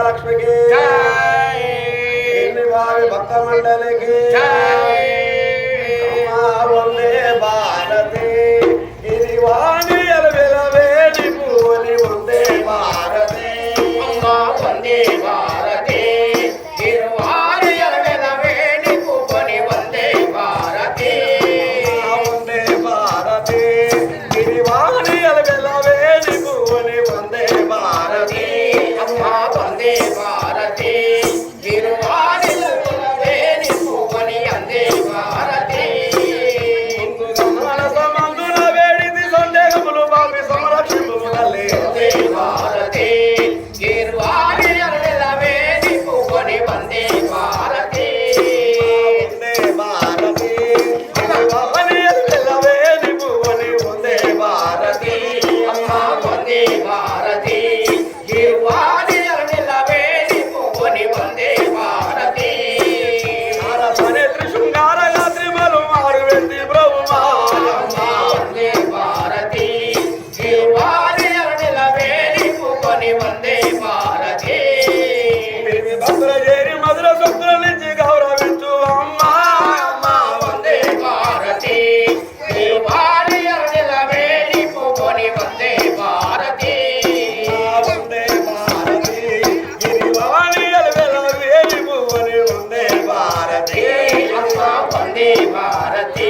లక్ష్మికి భక్త మండలికి వందే భారతి ఇది వాణి అలవెలవేడి పూని వందే భారతి వందే భారతి తిరువారి అలవెలవేడి పూని వందే భారతి వందే భారతి ఇది వాణి అలవెలవేడి పూని వందే భారతి అమ్మా వందే భారతి తిరువారి అలవెలవేడి పూని వందే భారతి మనసమందున వేడిది సందేహములు బాబి సంరక్షింపు తల్లి వందే భారతి తిరువారి అలవెలవేడి పూని వందే భారతి వందే భారతి వాణి అలవెలవేడి పూని వందే భారతి అమ్మా వందే భారతి తిరువారి అలవెలవేడి పూని వందే భారతి నేత్రి శృంగార యాత్రిమలు మారు వెండి బ్రహ్మా అమ్మా వందే భారతి తిరువారి అలవెలవేడి పూని వందే భారతి భద్ర చేరి మధుర శబ్దుల నుంచి గౌరవించు అమ్మా అమ్మా వందే భారతి తిరువారి అలవెలవేడి పూని వందే భారతి వందే భారతి గిరివాణి అలవెలవేడి పువ్వుని వందే భారతి అమ్మా వందే భారతి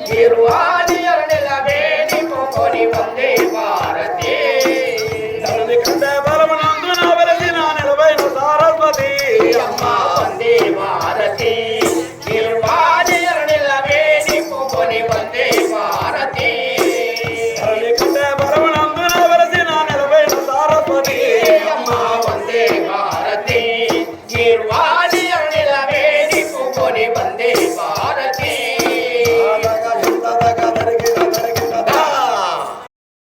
తిరువారి అలవెలవేడి పూని వందే భారతి ధరణి కంటే బలమునందున వెలసిన నిలవైన సారస్వతి అమ్మా వందే భారతి తిరువారి అలవెలవేడి పూని వందే భారతి ధరణి కంటే బలమునందున వెలసిన నిలవైన సారస్వతి అమ్మా వందే భారతి తిరువారి అలవెలవేడి పూని